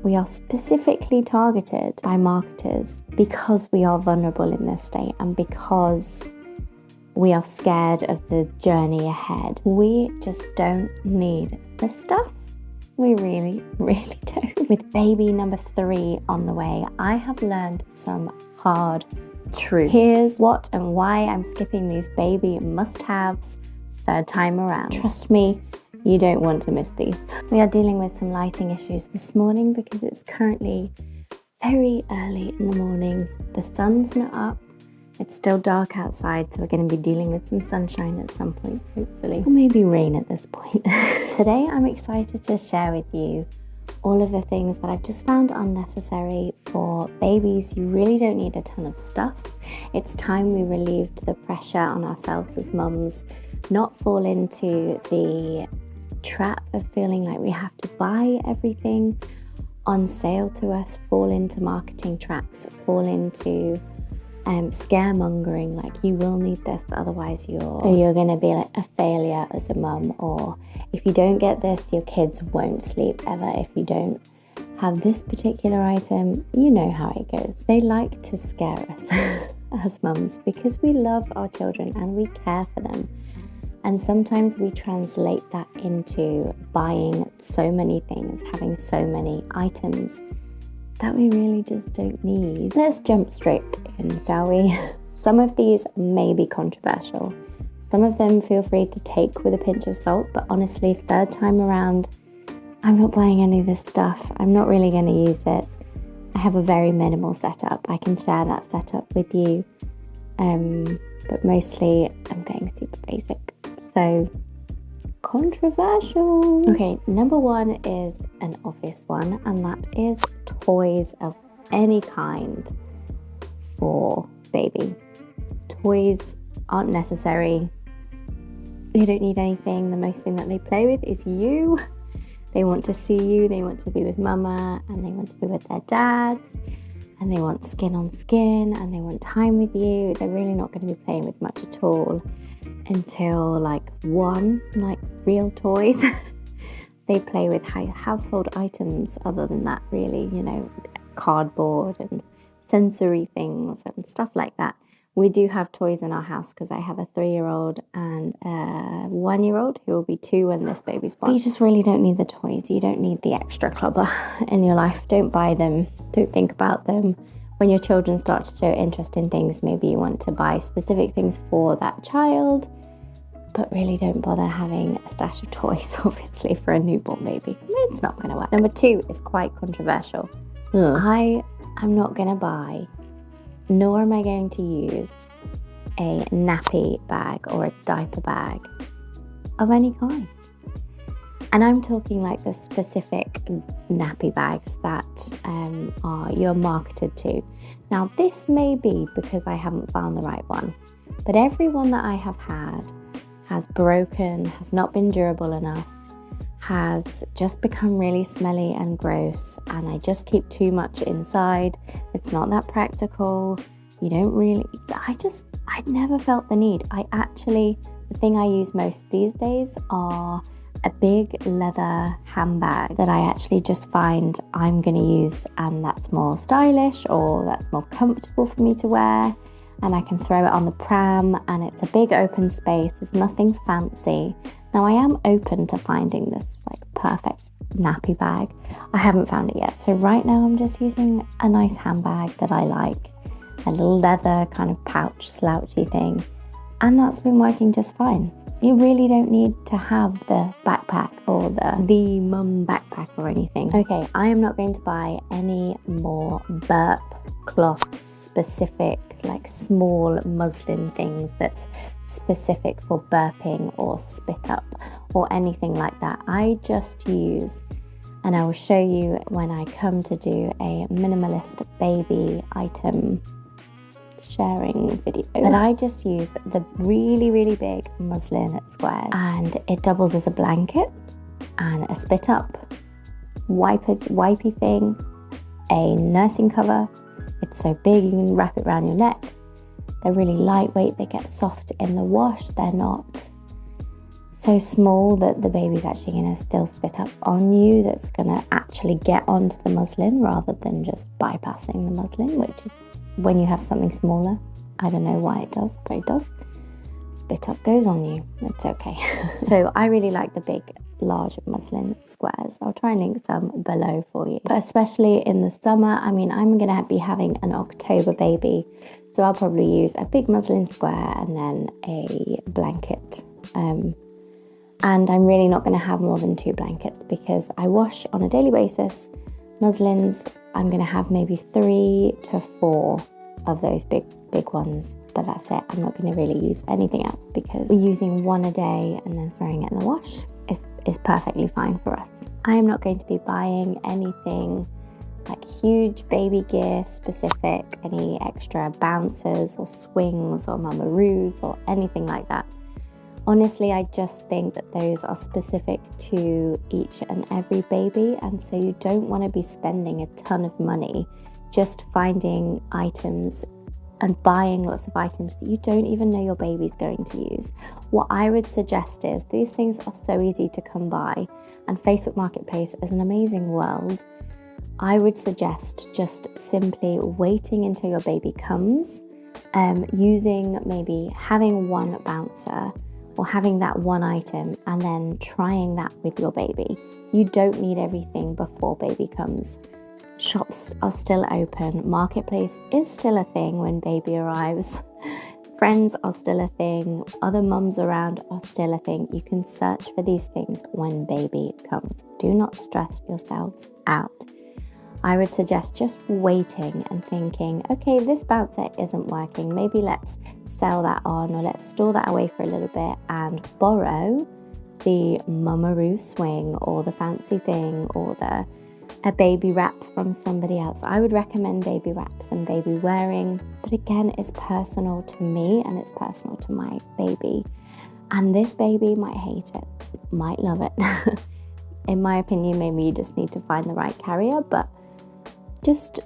we are specifically targeted by marketers because we are vulnerable in this state and because we are scared of the journey ahead. We just don't need this stuff. We really, really don't. With baby number 3 on the way, I have learned some hard truths. Here's what and why I'm skipping these baby must-haves third time around. Trust me, you don't want to miss these. We are dealing with some lighting issues this morning because it's currently very early in the morning. The sun's not up. It's still dark outside, so we're going to be dealing with some sunshine at some point, hopefully. Or maybe rain at this point. Today, I'm excited to share with you all of the things that I've just found unnecessary for babies. You really don't need a ton of stuff. It's time we relieved the pressure on ourselves as mums, not fall into the trap of feeling like we have to buy everything on sale to us, fall into marketing traps, fall into scaremongering, like you will need this, otherwise you're going to be like a failure as a mum, or if you don't get this, your kids won't sleep ever. If you don't have this particular item, you know how it goes. They like to scare us as mums because we love our children and we care for them. And sometimes we translate that into buying so many things, having so many items that we really just don't need. Let's jump straight in, shall we? Some of these may be controversial. Some of them feel free to take with a pinch of salt, but honestly, third time around, I'm not buying any of this stuff. I'm not really going to use it. I have a very minimal setup. I can share that setup with you. But mostly I'm going super basic. So controversial. Okay, number 1 is an obvious one, and that is toys of any kind for baby. Toys aren't necessary. They don't need anything. The most thing that they play with is you. They want to see you, they want to be with mama, and they want to be with their dads, and they want skin on skin, and they want time with you. They're really not going to be playing with much at all until like real toys. They play with household items other than that, really, cardboard and sensory things and stuff like that. We do have toys in our house because I have a 3-year-old and a 1-year-old who will be 2 when this baby's born. But you just really don't need the toys. You don't need the extra clubber in your life. Don't buy them. Don't think about them. When your children start to show interest in things, maybe you want to buy specific things for that child, but really don't bother having a stash of toys, obviously, for a newborn baby. It's not going to work. Number 2 is quite controversial. I am not going to buy, nor am I going to use a nappy bag or a diaper bag of any kind. And I'm talking like the specific nappy bags that you're marketed to. Now, this may be because I haven't found the right one, but every one that I have had has broken, has not been durable enough, has just become really smelly and gross, and I just keep too much inside. It's not that practical. You don't really, I never felt the need. The thing I use most these days are a big leather handbag that I actually just find I'm going to use, and that's more stylish or that's more comfortable for me to wear, and I can throw it on the pram, and it's a big open space. There's nothing fancy. Now, I am open to finding this like perfect nappy bag. I haven't found it yet, so right now I'm just using a nice handbag that I like, a little leather kind of pouch slouchy thing, and that's been working just fine. You really don't need to have the backpack or the mum backpack or anything. Okay, I am not going to buy any more burp cloth specific, like small muslin things that's specific for burping or spit up or anything like that. I just use, and I will show you when I come to do a minimalist baby item sharing video, but I just use the really, really big muslin squares, and it doubles as a blanket and a spit up wipey thing, a nursing cover. It's so big you can wrap it around your neck. They're really lightweight, they get soft in the wash, they're not so small that the baby's actually going to still spit up on you, that's going to actually get onto the muslin rather than just bypassing the muslin, which is when you have something smaller. I don't know why it does, but it does. Spit up goes on you. It's okay. So I really like the big, large muslin squares. I'll try and link some below for you. But especially in the summer, I mean, I'm going to be having an October baby, so I'll probably use a big muslin square and then a blanket. And I'm really not going to have more than 2 blankets because I wash on a daily basis. Muslins, I'm going to have maybe 3 to 4 of those big ones, but that's it. I'm not going to really use anything else because using one a day and then throwing it in the wash is perfectly fine for us. I am not going to be buying anything like huge baby gear specific, any extra bouncers or swings or mamaroos or anything like that. Honestly, I just think that those are specific to each and every baby, and so you don't want to be spending a ton of money just finding items and buying lots of items that you don't even know your baby's going to use. What I would suggest is, these things are so easy to come by, and Facebook Marketplace is an amazing world. I would suggest just simply waiting until your baby comes, using maybe having one bouncer or having that one item and then trying that with your baby. You don't need everything before baby comes. Shops are still open. Marketplace is still a thing when baby arrives. Friends are still a thing. Other mums around are still a thing. You can search for these things when baby comes. Do not stress yourselves out. I would suggest just waiting and thinking, okay, this bouncer isn't working. Maybe let's sell that on, or let's store that away for a little bit and borrow the Mamaroo swing or the fancy thing or a baby wrap from somebody else. I would recommend baby wraps and baby wearing, but again, it's personal to me and it's personal to my baby. And this baby might hate it, might love it. In my opinion, maybe you just need to find the right carrier, but just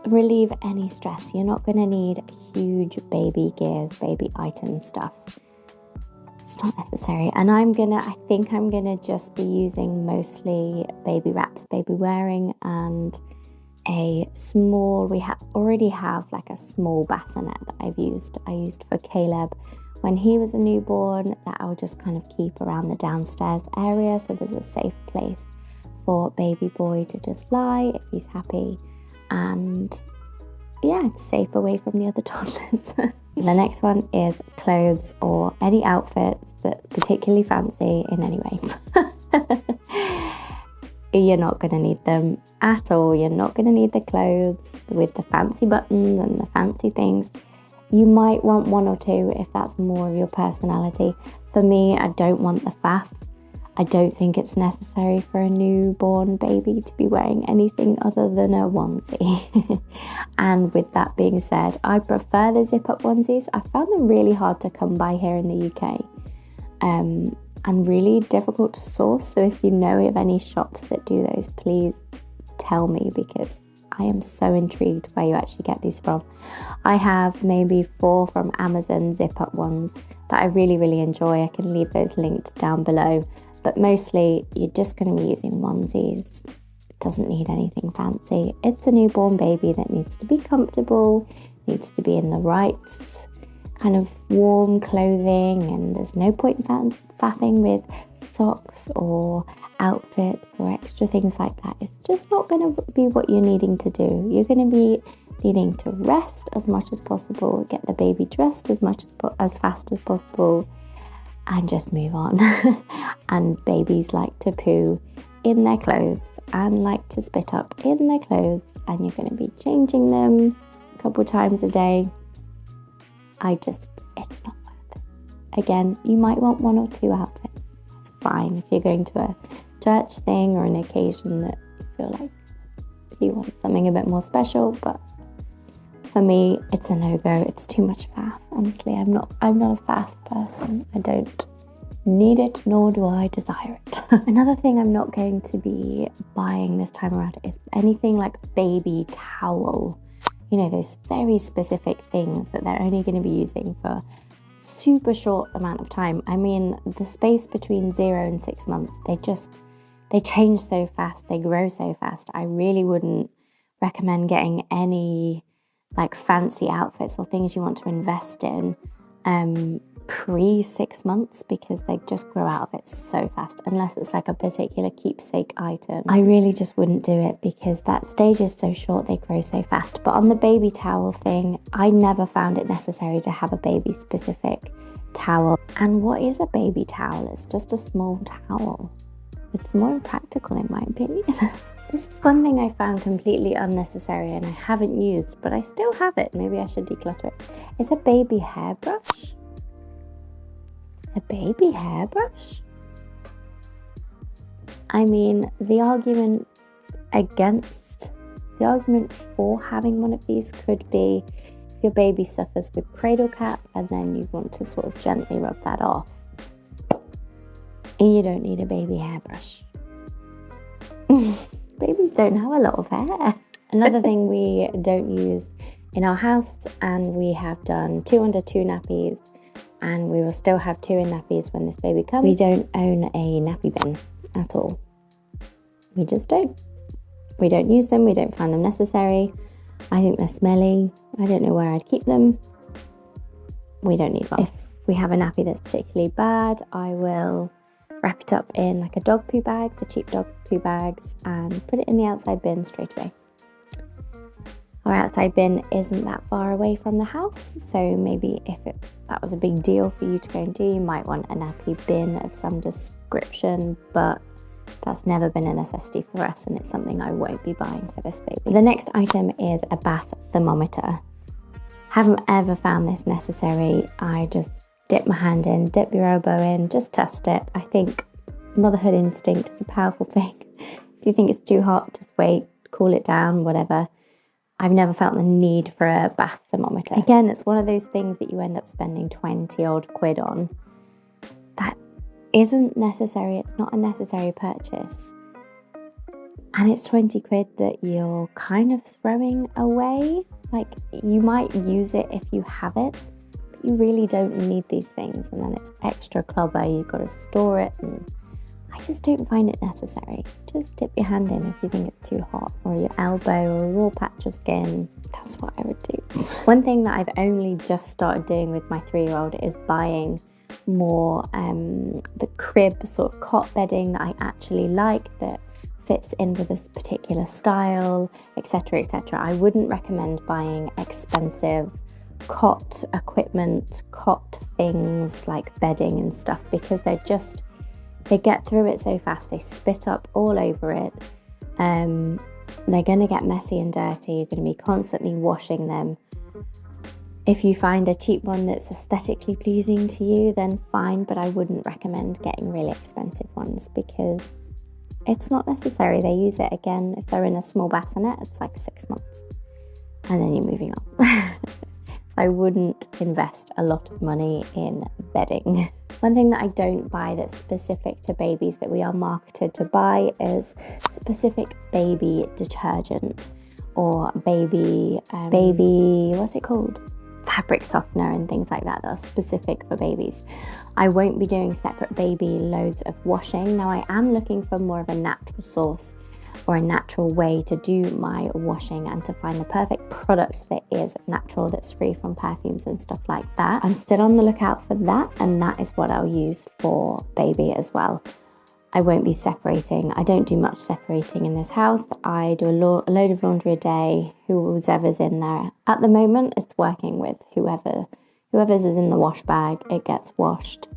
relieve any stress. You're not going to need huge baby gears, baby item stuff. It's not necessary. And I think I'm gonna just be using mostly baby wraps, baby wearing, and a small, already have like a small bassinet that I used for Caleb when he was a newborn, that I'll just kind of keep around the downstairs area, so there's a safe place for baby boy to just lie if he's happy, and yeah, it's safe away from the other toddlers. The next one is clothes or any outfits that's particularly fancy in any way. You're not going to need them at all. You're not going to need the clothes with the fancy buttons and the fancy things. You might want 1 or 2 if that's more of your personality. For me, I don't want the faff. I don't think it's necessary for a newborn baby to be wearing anything other than a onesie. And with that being said, I prefer the zip-up onesies. I found them really hard to come by here in the UK, and really difficult to source. So if you know of any shops that do those, please tell me, because I am so intrigued where you actually get these from. I have maybe 4 from Amazon zip-up ones that I really, really enjoy. I can leave those linked down below. But mostly, you're just going to be using onesies. It doesn't need anything fancy. It's a newborn baby that needs to be comfortable, needs to be in the right kind of warm clothing, and there's no point faffing with socks or outfits or extra things like that. It's just not going to be what you're needing to do. You're going to be needing to rest as much as possible, get the baby dressed as fast as possible, and just move on. And babies like to poo in their clothes and like to spit up in their clothes, and you're going to be changing them a couple times a day. It's not worth it. Again, you might want 1 or 2 outfits. That's fine if you're going to a church thing or an occasion that you feel like you want something a bit more special, but for me, it's a no-go. It's too much faff. Honestly, I'm not a faff person. I don't need it, nor do I desire it. Another thing I'm not going to be buying this time around is anything like baby towel. You know, those very specific things that they're only going to be using for super short amount of time. I mean, the space between 0 and 6 months, they change so fast, they grow so fast. I really wouldn't recommend getting any like fancy outfits or things you want to invest in pre 6 months, because they just grow out of it so fast, unless it's like a particular keepsake item. I really just wouldn't do it, because that stage is so short, they grow so fast. But on the baby towel thing, I never found it necessary to have a baby specific towel. And what is a baby towel? It's just a small towel. It's more practical in my opinion. This is one thing I found completely unnecessary and I haven't used, but I still have it. Maybe I should declutter it. It's a baby hairbrush. A baby hairbrush? I mean, the argument for having one of these could be if your baby suffers with cradle cap and then you want to sort of gently rub that off. And you don't need a baby hairbrush. Babies don't have a lot of hair. Another thing we don't use in our house, and we have done 2 under 2 nappies, and we will still have 2 in nappies when this baby comes. We don't own a nappy bin at all. We just don't. We don't use them. We don't find them necessary. I think they're smelly. I don't know where I'd keep them. We don't need one. If we have a nappy that's particularly bad, I will wrap it up in like a dog poo bag, the cheap dog poo bags, and put it in the outside bin straight away. Our outside bin isn't that far away from the house, so maybe if that was a big deal for you to go and do, you might want a nappy bin of some description, but that's never been a necessity for us, and it's something I won't be buying for this baby. The next item is a bath thermometer. Haven't ever found this necessary. I just dip my hand in, dip your elbow in, just test it. I think motherhood instinct is a powerful thing. If you think it's too hot, just wait, cool it down, whatever. I've never felt the need for a bath thermometer. Again, it's one of those things that you end up spending 20 odd quid on. That isn't necessary. It's not a necessary purchase. And it's 20 quid that you're kind of throwing away. Like, you might use it if you have it, but you really don't need these things. And then it's extra clobber. You've got to store it, and I just don't find it necessary. Just dip your hand in if you think it's too hot, or your elbow, or a raw patch of skin. That's what I would do. One thing that I've only just started doing with my 3-year-old is buying more the crib sort of cot bedding that I actually like, that fits in with this particular style, etc., etc. I wouldn't recommend buying expensive cot equipment, cot things like bedding and stuff, because they get through it so fast, they spit up all over it. They're going to get messy and dirty. You're going to be constantly washing them. If you find a cheap one that's aesthetically pleasing to you, then fine, but I wouldn't recommend getting really expensive ones, because it's not necessary. They use it again. If they're in a small bassinet, it's like 6 months, and then you're moving on. So I wouldn't invest a lot of money in bedding. One thing that I don't buy that's specific to babies that we are marketed to buy is specific baby detergent, or baby, what's it called? Fabric softener and things like that are specific for babies. I won't be doing separate baby loads of washing. Now, I am looking for more of a natural source or a natural way to do my washing, and to find the perfect product that is natural, that's free from perfumes and stuff like that. I'm still on the lookout for that, and that is what I'll use for baby as well. I won't be separating. I don't do much separating in this house. I do a load of laundry a day, whoever's in there. At the moment, it's working with whoever's is in the wash bag, it gets washed.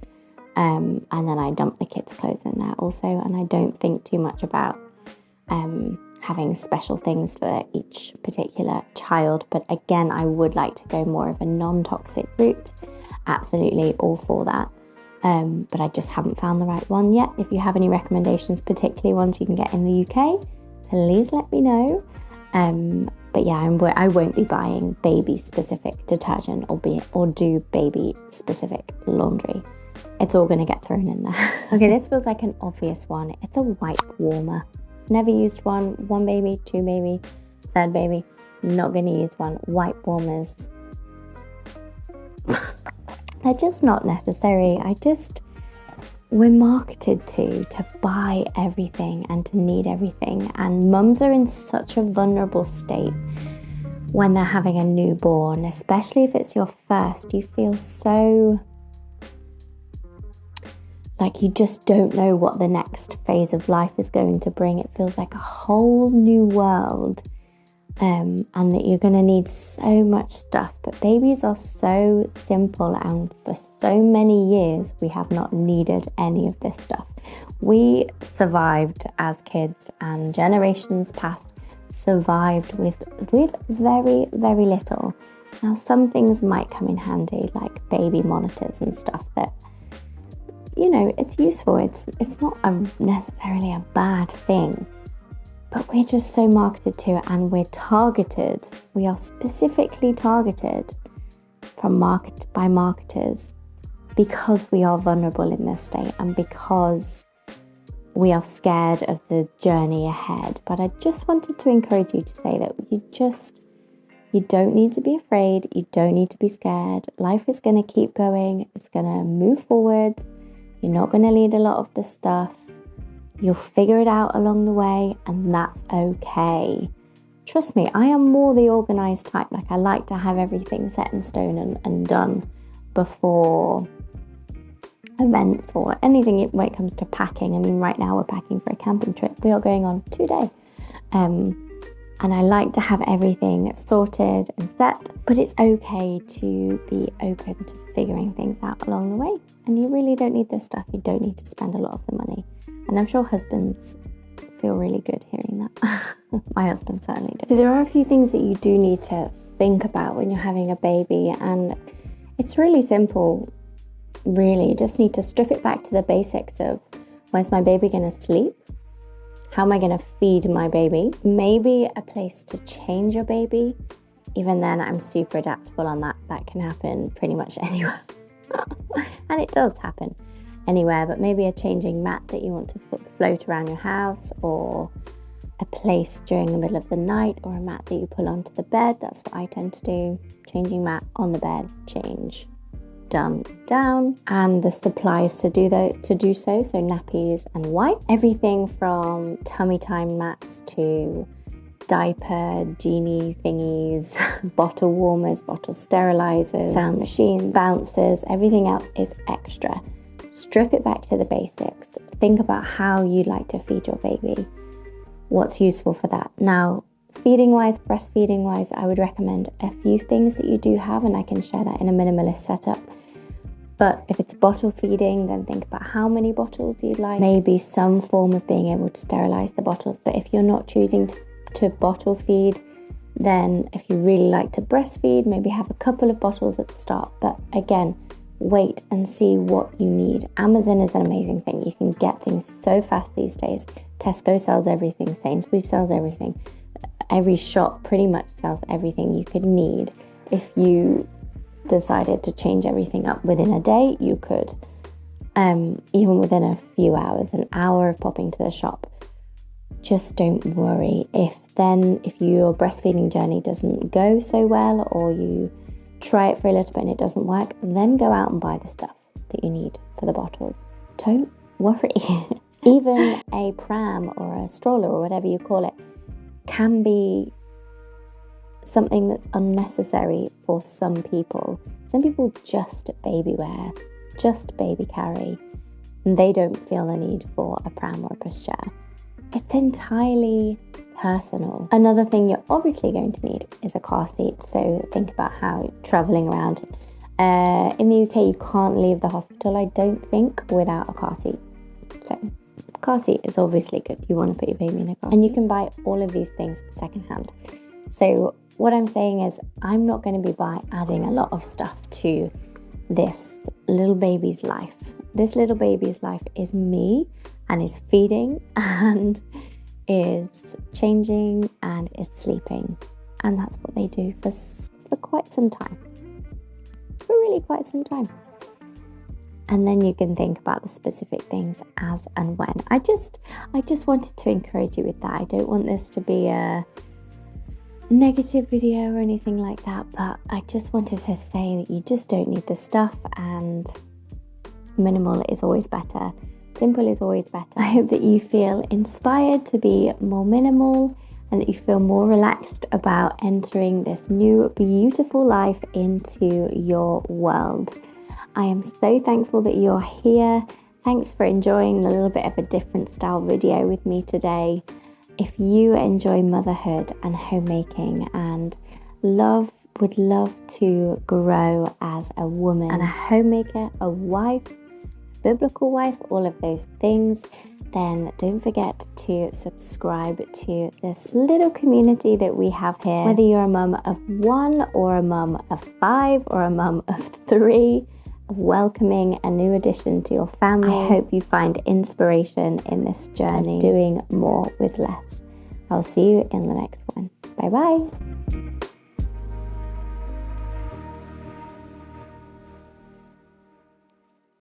And then I dump the kids' clothes in there also, and I don't think too much about having special things for each particular child. But again, I would like to go more of a non-toxic route. Absolutely all for that. But I just haven't found the right one yet. If you have any recommendations, particularly ones you can get in the UK, please let me know. But yeah, I won't be buying baby-specific detergent or do baby-specific laundry. It's all going to get thrown in there. Okay, this feels like an obvious one. It's a wipe warmer. Never used one. 1 baby, 2 baby, 3rd baby. Not going to use one. Wipe warmers. they're just not necessary. We're marketed to buy everything and to need everything, and mums are in such a vulnerable state when they're having a newborn, especially if it's your first. You feel so like you just don't know what the next phase of life is going to bring. It feels like a whole new world, and that you're going to need so much stuff. But babies are so simple, and for so many years we have not needed any of this stuff. We survived as kids, and generations past survived with very, very little. Now some things might come in handy, like baby monitors and stuff that, you know, it's useful. It's not necessarily a bad thing. But we're just so marketed to it, and we're targeted. We are specifically targeted by marketers because we are vulnerable in this state and because we are scared of the journey ahead. But I just wanted to encourage you to say that you don't need to be afraid. You don't need to be scared. Life is going to keep going. It's going to move forward. You're not going to need a lot of the stuff. You'll figure it out along the way, and that's okay. Trust me, I am more the organised type. Like, I like to have everything set in stone and done before events or anything when it comes to packing. I mean, right now we're packing for a camping trip. We are going on 2 days. And I like to have everything sorted and set, but it's okay to be open to figuring things out along the way. And you really don't need this stuff. You don't need to spend a lot of the money. And I'm sure husbands feel really good hearing that. My husband certainly does. So there are a few things that you do need to think about when you're having a baby, and it's really simple, really. You just need to strip it back to the basics of, where's my baby going to sleep? How am I going to feed my baby? Maybe a place to change your baby. Even then, I'm super adaptable on that. That can happen pretty much anywhere. And it does happen anywhere, but maybe a changing mat that you want to float around your house, or a place during the middle of the night, or a mat that you pull onto the bed. That's what I tend to do. Changing mat on the bed, change, done, down. And the supplies to do so nappies and wipes. Everything from tummy time mats to diaper, genie thingies, bottle warmers, bottle sterilizers, sound machines, bouncers, everything else is extra. Strip it back to the basics. Think about how you like to feed your baby. What's useful for that? Now, breastfeeding wise, I would recommend a few things that you do have, and I can share that in a minimalist setup. But if it's bottle feeding, then think about how many bottles you'd like. Maybe some form of being able to sterilize the bottles. But if you're not choosing to bottle feed, then if you really like to breastfeed, maybe have a couple of bottles at the start. But again, wait and see what you need. Amazon is an amazing thing. You can get things so fast these days. Tesco sells everything. Sainsbury's sells everything. Every shop pretty much sells everything you could need. If you decided to change everything up within a day, you could. Even within a few hours, an hour of popping to the shop. Just don't worry if your breastfeeding journey doesn't go so well, or you try it for a little bit and it doesn't work, then go out and buy the stuff that you need for the bottles. Don't worry. Even a pram or a stroller or whatever you call it can be something that's unnecessary for some people. Some people just baby wear, just baby carry, and they don't feel the need for a pram or a pushchair. It's entirely personal. Another thing you're obviously going to need is a car seat. So think about how you're traveling around. In the UK, you can't leave the hospital, I don't think, without a car seat. So car seat is obviously good. You want to put your baby in a car. And you can buy all of these things secondhand. So what I'm saying is, I'm not going to be adding a lot of stuff to this little baby's life. This little baby's life is me, and is feeding, and is changing, and is sleeping. And that's what they do for quite some time. For really quite some time. And then you can think about the specific things as and when. I just wanted to encourage you with that. I don't want this to be negative video or anything like that, but I just wanted to say that you just don't need the stuff, and minimal is always better. Simple is always better. I hope that you feel inspired to be more minimal and that you feel more relaxed about entering this new beautiful life into your world. I am so thankful that you're here. Thanks for enjoying a little bit of a different style video with me today. If you enjoy motherhood and homemaking and would love to grow as a woman and a homemaker, a wife, biblical wife, all of those things, then don't forget to subscribe to this little community that we have here. Whether you're a mum of 1 or a mum of 5 or a mum of 3, welcoming a new addition to your family. I hope you find inspiration in this journey of doing more with less. I'll see you in the next one. Bye bye.